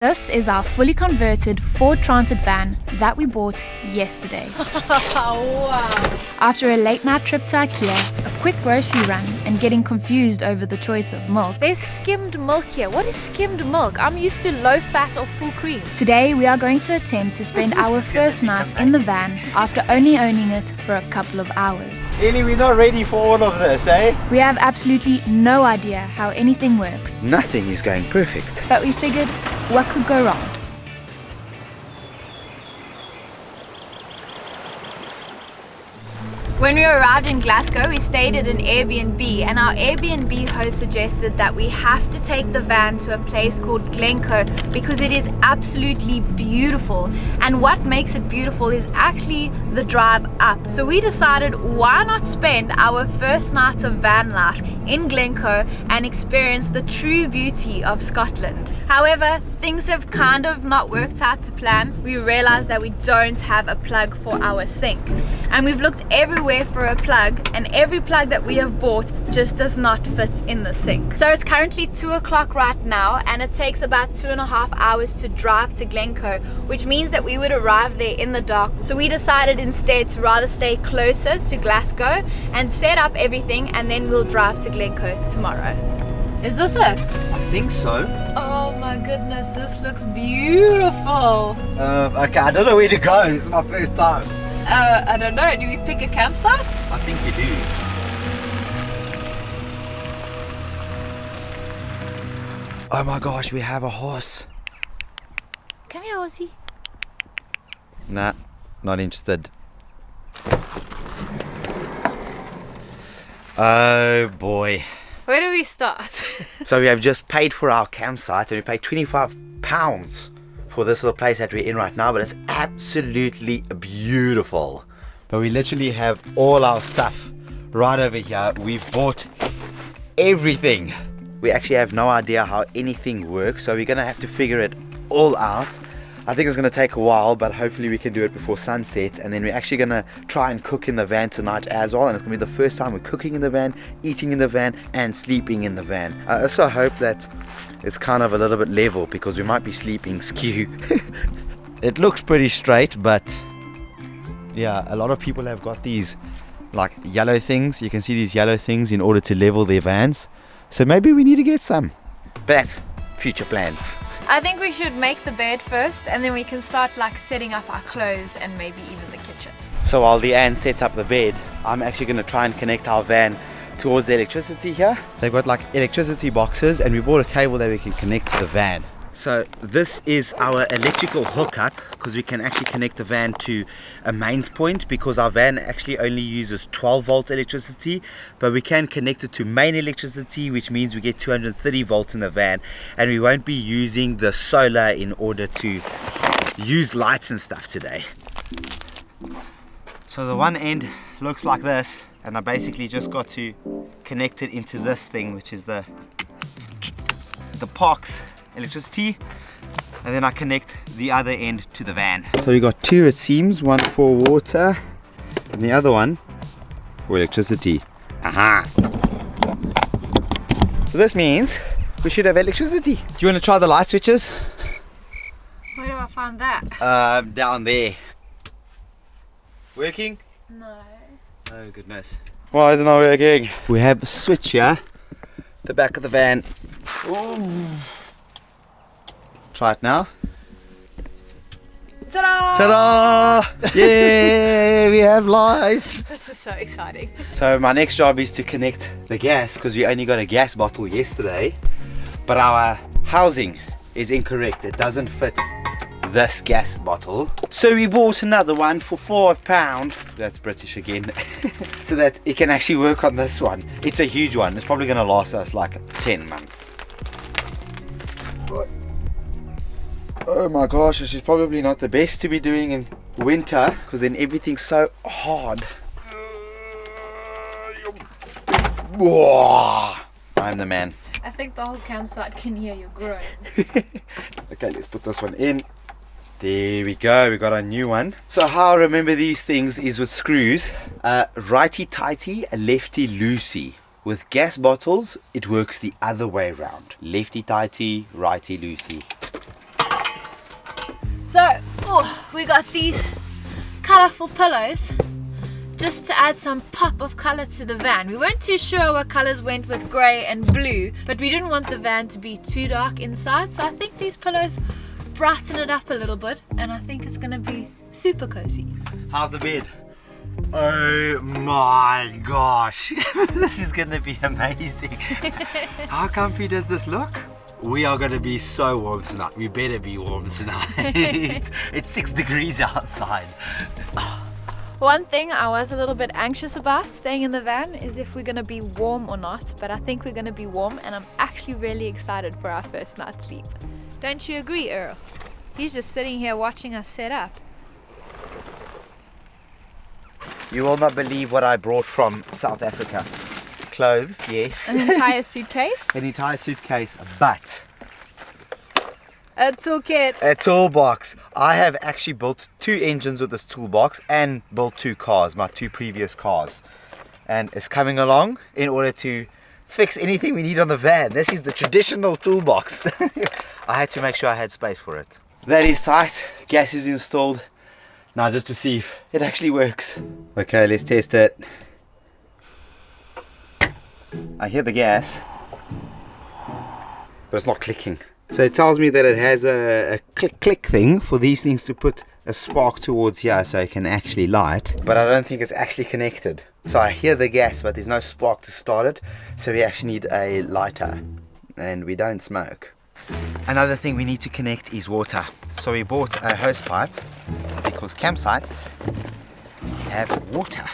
This is our fully converted Ford Transit van that we bought yesterday. Wow. After a late night trip to IKEA, a quick grocery run, and getting confused over the choice of milk, There's skimmed milk here. What is skimmed milk? I'm used to low fat or full cream. today we are going to attempt to spend our first night in the van after only owning it for a couple of hours. Ellie, we're not ready for all of this, eh? We have absolutely no idea how anything works, Nothing is going perfect. but we figured, what could go wrong? When we arrived in Glasgow, we stayed at an Airbnb, and our Airbnb host suggested that we have to take the van to a place called Glencoe because it is absolutely beautiful. And what makes it beautiful is actually the drive up. So we decided, why not spend our first night of van life in Glencoe and experience the true beauty of Scotland. However, things have kind of not worked out to plan. We realized that we don't have a plug for our sink, and we've looked everywhere for a plug, and every plug that we have bought just does not fit in the sink. So it's currently 2 o'clock right now, and it takes about 2.5 hours to drive to Glencoe, which means that we would arrive there in the dark. So we decided instead to rather stay closer to Glasgow and set up everything, and then we'll drive to Glencoe tomorrow. Is this it? I think so. Oh my goodness, this looks beautiful. Okay, I don't know where to go. This is my first time. I don't know, do we pick a campsite? I think we do. Oh my gosh, we have a horse. Come here, Ozzy. Nah, not interested. Oh boy. Where do we start? So we have just paid for our campsite, and we paid £25 for this little place that we're in right now, but it's absolutely beautiful. But we literally have all our stuff right over here. We've bought everything. We actually have no idea how anything works, so we're gonna have to figure it all out. I think it's gonna take a while, but hopefully we can do it before sunset. And then we're actually gonna try and cook in the van tonight as well, and it's gonna be the first time we're cooking in the van, eating in the van, and sleeping in the van. I also hope that it's kind of a little bit level, because we might be sleeping skew. It looks pretty straight, but yeah, a lot of people have got these like yellow things. You can see these yellow things in order to level their vans, so maybe we need to get some. But that's future plans. I think we should make the bed first, and then we can start like setting up our clothes and maybe even the kitchen. So while Leanne sets up the bed, I'm actually going to try and connect our van towards the electricity here. They've got like electricity boxes, and we bought a cable that we can connect to the van. So this is our electrical hookup, because we can actually connect the van to a mains point, because our van actually only uses 12 volt electricity, but we can connect it to main electricity, which means we get 230 volts in the van, and we won't be using the solar in order to use lights and stuff today. So the one end looks like this, and I basically just got to connect it into this thing, which is the park's electricity, and then I connect the other end to the van. So we got two, it seems, one for water and the other one for electricity. Aha! So this means we should have electricity. Do you want to try the light switches? Where do I find that? Down there. Working? No. Oh goodness. Why isn't it working? We have a switch here, the back of the van. Ooh. Try it now. Ta-da! Ta-da! Yay! We have lights. This is so exciting. So my next job is to connect the gas, because we only got a gas bottle yesterday, but our housing is incorrect. It doesn't fit this gas bottle, so we bought another one for £4. That's British again. So that it can actually work on this one. It's a huge one. It's probably going to last us like 10 months. Right. Oh my gosh, this is probably not the best to be doing in winter, because then everything's so hard. I'm the man. I think the whole campsite can hear your groans. Okay, let's put this one in. There we go, we got a new one. So how I remember these things is with screws. Righty tighty, lefty loosey. With gas bottles, it works the other way around. Lefty tighty, righty loosey. So, we got these colourful pillows just to add some pop of colour to the van. We weren't too sure what colours went with grey and blue, but we didn't want the van to be too dark inside, so I think these pillows brighten it up a little bit, and I think it's going to be super cozy. How's the bed? Oh my gosh, this is going to be amazing. How comfy does this look? We are going to be so warm tonight. We better be warm tonight. It's 6 degrees outside. One thing I was a little bit anxious about staying in the van is if we're going to be warm or not, but I think we're going to be warm, and I'm actually really excited for our first night's sleep. Don't you agree, Earl? He's just sitting here watching us set up. You will not believe what I brought from South Africa. Clothes, yes. An entire suitcase? An entire suitcase, but a toolkit. a toolbox. I have actually built 2 engines with this toolbox and built 2 cars, my 2 previous cars. And it's coming along in order to fix anything we need on the van. This is the traditional toolbox. I had to make sure I had space for it. That is tight. Gas is installed. Now just to see if it actually works. Okay, let's test it. I hear the gas, but it's not clicking. So it tells me that it has a click thing for these things to put a spark towards here so it can actually light. But I don't think it's actually connected. So I hear the gas, but there's no spark to start it. So we actually need a lighter, and we don't smoke. Another thing we need to connect is water. So we bought a hose pipe because campsites have water.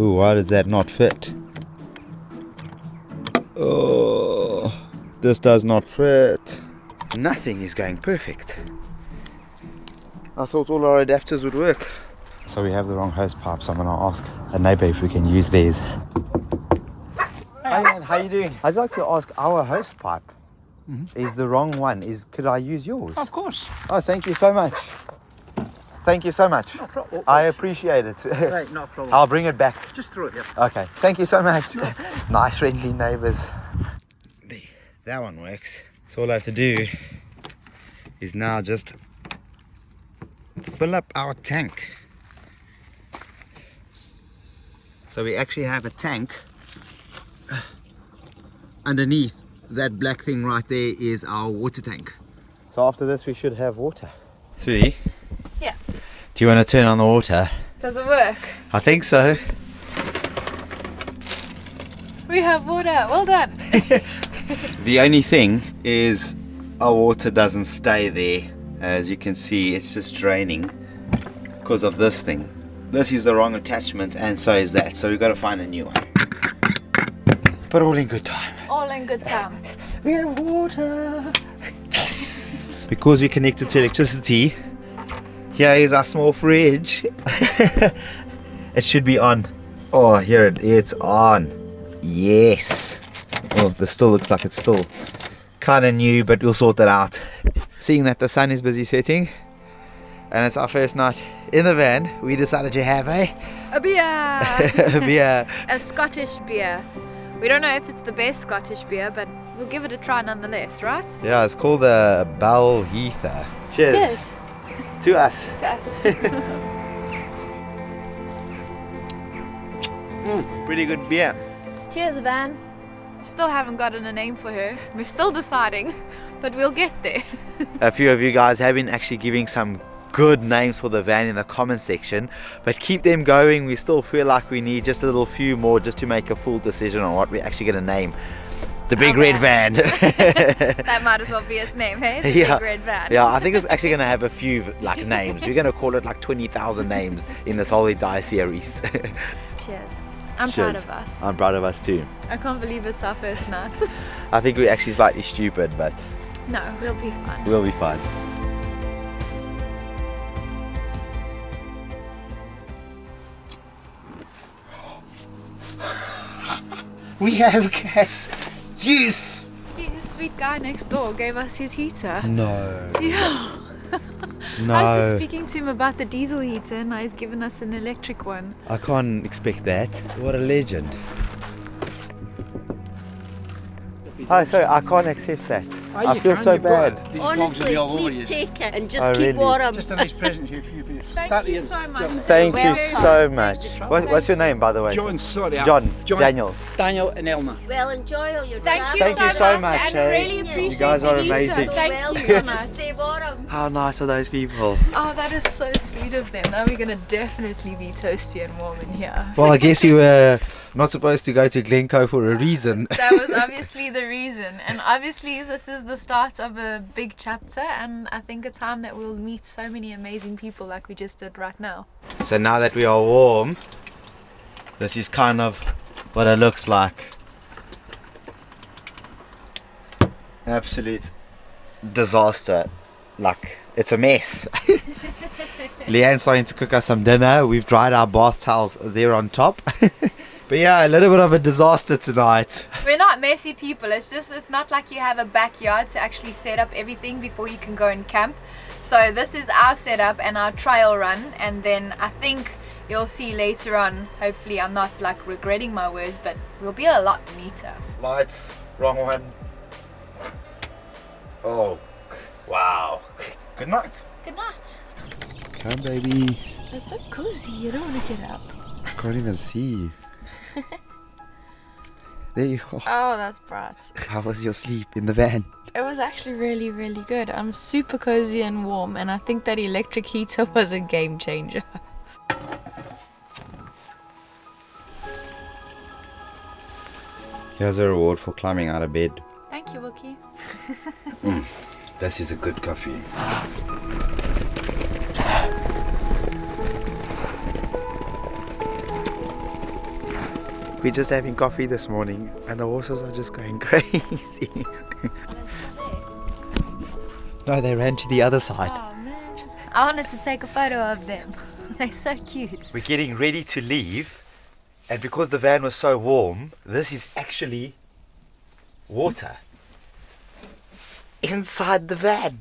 Ooh, why does that not fit? Oh, this does not fit. Nothing is going perfect. I thought all our adapters would work. So we have the wrong hose pipe, so I'm going to ask a neighbor if we can use theirs. Hi man, how you doing? I'd like to ask, our hose pipe is the wrong one. Could I use yours? Of course. Oh, thank you so much. Thank you so much. No problem. I appreciate it. Right, no problem. I'll bring it back. Just throw it there. Okay, thank you so much. Nice friendly neighbors. That one works. So all I have to do is now just fill up our tank. So we actually have a tank. Underneath that black thing right there is our water tank. So after this we should have water. Sweetie? Yeah. Do you want to turn on the water? Does it work? I think so. We have water. Well done. The only thing is our water doesn't stay there. As you can see, it's just draining because of this thing. This is the wrong attachment, and so is that. So we've got to find a new one. But all in good time. All in good time. We have water. Yes. Because we're connected to electricity, here is our small fridge. It should be on. Oh, here it's on. Yes. Well, this still looks like it's still kind of new, but we'll sort that out. Seeing that the sun is busy setting and it's our first night in the van, we decided to have A beer. a beer. A Scottish beer. We don't know if it's the best Scottish beer, but we'll give it a try nonetheless, right? Yeah, it's called the Balheather. Cheers. To us. To us. Pretty good beer. Cheers, Van. Still haven't gotten a name for her. We're still deciding, but we'll get there. A few of you guys have been actually giving some good names for the van in the comment section, but keep them going. We still feel like we need just a little few more just to make a full decision on what we're actually going to name the big red van. That might as well be its name, hey? The Yeah. big red van. Yeah, I think it's actually going to have a few like names. We're going to call it like 20,000 names in this whole entire series. Cheers. I'm proud Cheers. of us. I'm proud of us too. I can't believe it's our first night. I think we're actually slightly stupid, but No, we'll be fine. we'll be fine. We have gas. Yes. The sweet guy next door gave us his heater. No. Yeah. No. I was just speaking to him about the diesel heater and now he's given us an electric one. I can't expect that. What a legend. Oh, sorry, I can't accept that. I feel so bad. Honestly, please take it and just Oh, keep really? warm. Just a nice present here for you. Thank you so much. Thank you so much. What's your name, by the way? John, sorry. John. Daniel. Daniel and Elma. Well, enjoy all your Thank you, Thank you so much, and eh? really appreciate You guys are the pizza. amazing. Thank you so Just much. stay warm. How nice are those people? Oh, that is so sweet of them. Now we're gonna definitely be toasty and warm in here. Well, I guess you were not supposed to go to Glencoe for a reason. That was obviously the reason, and obviously this is the start of a big chapter, and I think a time that we'll meet so many amazing people like we just did right now. So now that we are warm, this is kind of what it looks like. Absolute disaster. Like, it's a mess. Leanne's starting to cook us some dinner. We've dried our bath towels there on top. But yeah, a little bit of a disaster tonight. We're not messy people. It's not like you have a backyard to actually set up everything before you can go and camp. So this is our setup and our trial run, and then I think you'll see later on, hopefully I'm not like regretting my words, but we'll be a lot neater. Lights, wrong one. Oh, wow. Good night. Good night. Come, baby. It's so cozy, you don't want to get out. I can't even see you. There you are. Oh, that's bright. How was your sleep in the van? It was actually really, really good. I'm super cozy and warm, and I think that electric heater was a game changer. Here's a reward for climbing out of bed. Thank you, Wookie. This is a good coffee. We're just having coffee this morning and the horses are just going crazy. No, they ran to the other side. Oh man, I wanted to take a photo of them. They're so cute. We're getting ready to leave, and because the van was so warm, this is actually water inside the van.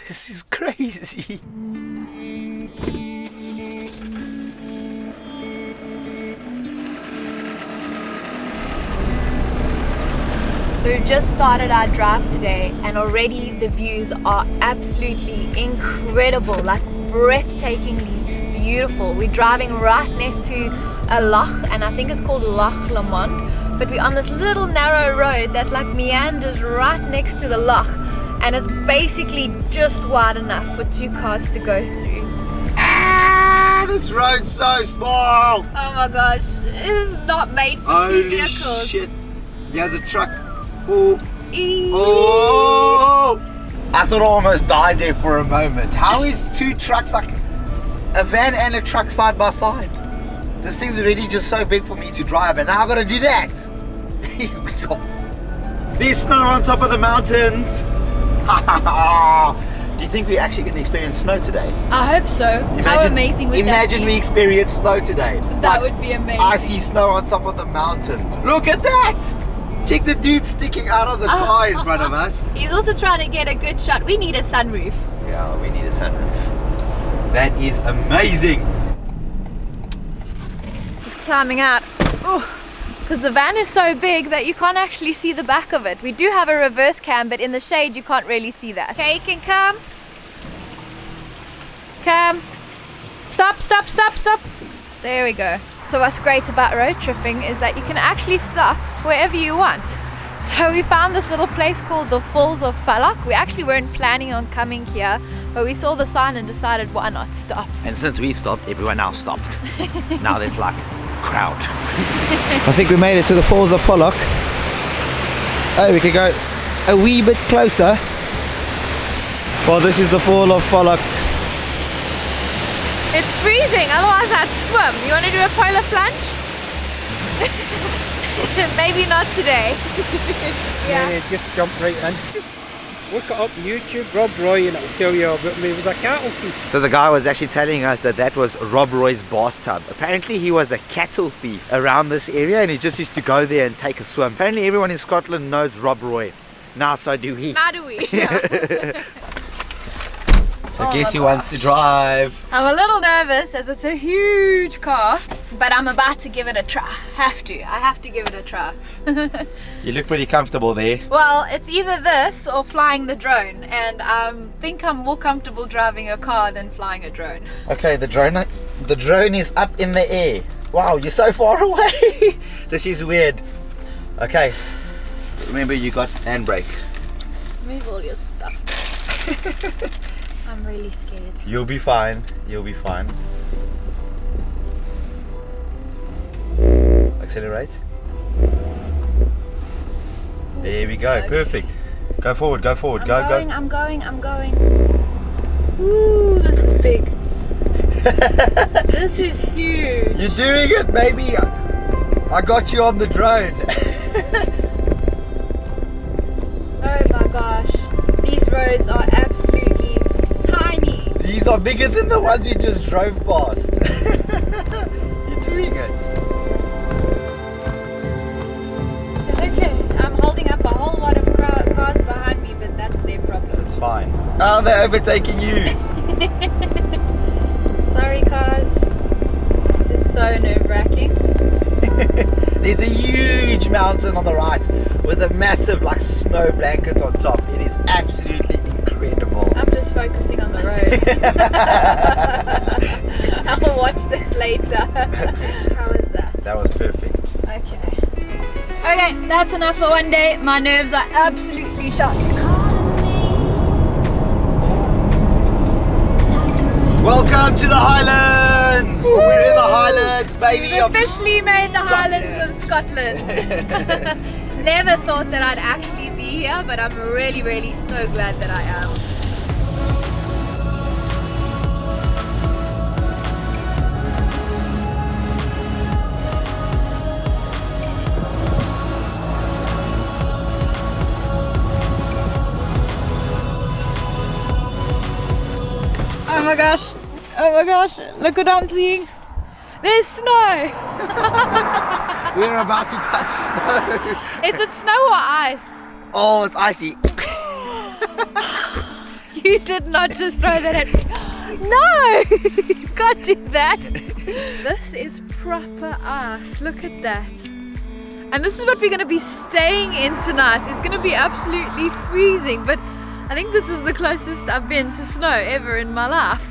This is crazy. So we've just started our drive today, and already the views are absolutely incredible, like breathtakingly beautiful. We're driving right next to a loch, and I think it's called Loch Lomond, but we're on this little narrow road that like meanders right next to the loch, and it's basically just wide enough for 2 cars to go through. Ah, this road's so small. Oh my gosh, it is not made for 2 Holy vehicles. shit. There's a truck. Oh. Oh. I thought I almost died there for a moment. How is 2 trucks, like a van and a truck side by side? This thing's already just so big for me to drive, and now I've got to do that. There's snow on top of the mountains. Do you think we're actually going to experience snow today? I hope so. How amazing would that be? Imagine we experience snow today. That would be amazing. I see snow on top of the mountains. Look at that! Check the dude sticking out of the car in front of us. He's also trying to get a good shot. We need a sunroof. Yeah, we need a sunroof. That is amazing. Just climbing out. Because the van is so big that you can't actually see the back of it. We do have a reverse cam, but in the shade you can't really see that. Okay, you can come. Come. Stop, stop, stop, stop. There we go. So what's great about road tripping is that you can actually stop wherever you want. So we found this little place called the Falls of Fallock. We actually weren't planning on coming here, but we saw the sign and decided why not stop. And since we stopped, everyone else stopped. Now there's like crowd. I think we made it to the Falls of Fallock. Oh, we could go a wee bit closer. Well, this is the Fall of Fallock. It's freezing, otherwise I'd swim. You want to do a polar plunge? Maybe not today. Yeah, just jump right in. Just look it up on YouTube, Rob Roy, and it'll tell you about me. It was a cattle thief. So the guy was actually telling us that that was Rob Roy's bathtub. Apparently he was a cattle thief around this area, and he just used to go there and take a swim. Apparently everyone in Scotland knows Rob Roy. Now so do we. Now do we? So guess who wants to drive? I'm a little nervous as it's a huge car. but I'm about to give it a try. I have to give it a try. You look pretty comfortable there. Well, it's either this or flying the drone, and I think I'm more comfortable driving a car than flying a drone. Okay, the drone is up in the air. Wow, you're so far away. This is weird. Okay, remember you got handbrake. Move all your stuff. I'm really scared. You'll be fine. You'll be fine. Accelerate. There we go. Okay. Perfect. Go forward. Go forward. Go. I'm going. Ooh, this is big. This is huge. You're doing it, baby. I got you on the drone. Oh my gosh. These roads are absolutely tiny. These are bigger than the ones we just drove past. You're doing it. Okay, I'm holding up a whole lot of cars behind me, but that's their problem. It's fine. Oh, they're overtaking you. Sorry, cars. This is so nerve-wracking. There's a huge mountain on the right with a massive like snow blanket on top. It is absolutely incredible. I'm just focusing on the road. I'll watch this later. How is that? That was perfect. Okay, that's enough for one day. My nerves are absolutely shot. Welcome to the Highlands! Woo! We're in the Highlands, baby! We've officially made the Highlands of Scotland. Never thought that I'd actually be here, but I'm really, really so glad that I am. Oh my gosh, look what I'm seeing. There's snow. We're about to touch snow. Is it snow or ice? Oh, it's icy. You did not just throw that at me. No, you can't do that. This is proper ice, look at that. And this is what we're going to be staying in tonight. It's going to be absolutely freezing, but I think this is the closest I've been to snow ever in my life.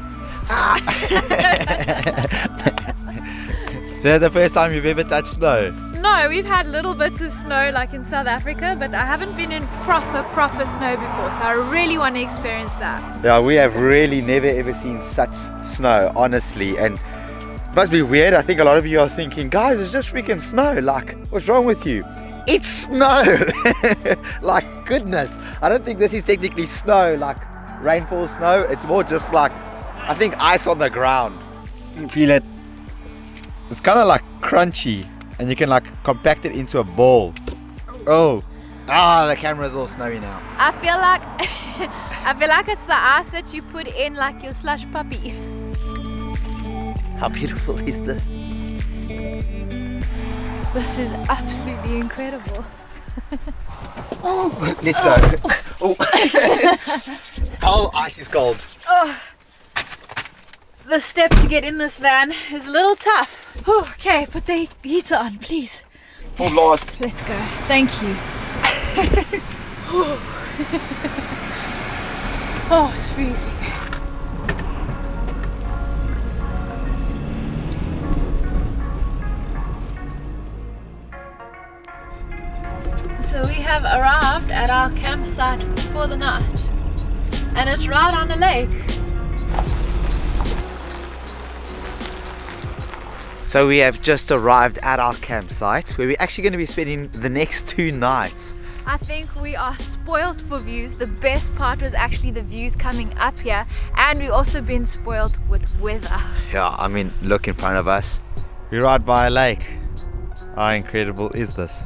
So that's the first time you've ever touched snow? No, we've had little bits of snow like in South Africa, but I haven't been in proper snow before, so I really want to experience that. Yeah, we have really never ever seen such snow, honestly, and it must be weird. I think a lot of you are thinking, guys, it's just freaking snow, like, what's wrong with you? It's snow! Like, goodness, I don't think this is technically snow, like rainfall snow. It's more just like, I think, ice on the ground. You can feel it. It's kind of like crunchy, and you can like compact it into a ball. Oh, the camera's all snowy now. I feel like it's the ice that you put in like your slush puppy. How beautiful is this? This is absolutely incredible. Oh, let's go. Oh, ice is cold. Oh. The step to get in this van is a little tough. Oh, okay, put the heater on, please. Full blast. Let's go. Thank you. Oh, it's freezing. So we have arrived at our campsite for the night, and it's right on a lake. So we have just arrived at our campsite where we're actually going to be spending the next 2 nights. I think we are spoiled for views. The best part was actually the views coming up here, and we've also been spoiled with weather. Yeah, I mean, look in front of us. We're right by a lake. How incredible is this?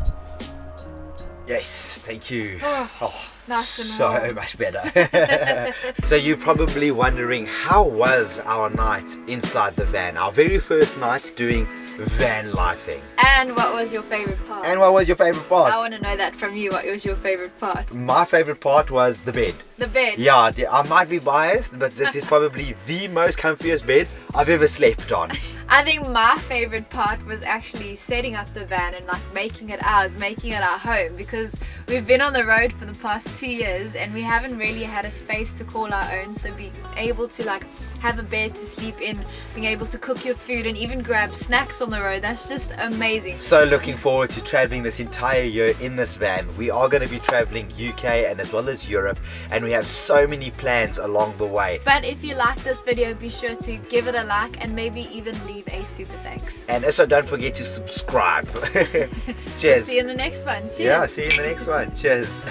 Yes, thank you. Oh, nice and so warm. much better. So you're probably wondering, how was our night inside the van? Our very first night doing van lifing. And what was your favorite part? And what was your favorite part? I want to know that from you. What was your favorite part? My favorite part was the bed. The bed. Yeah, I might be biased, but this is probably the most comfiest bed I've ever slept on. I think my favorite part was actually setting up the van and like making it ours, making it our home, because we've been on the road for the past 2 years and we haven't really had a space to call our own. So being able to like have a bed to sleep in, being able to cook your food and even grab snacks on the road, that's just amazing. So looking forward to traveling this entire year in this van. We are going to be traveling UK and as well as Europe, and we have so many plans along the way. But if you like this video, be sure to give it a like and maybe even leave a super thanks. And also don't forget to subscribe. We'll Cheers. see you in the next one. Cheers. Yeah, see you in the next one. Cheers.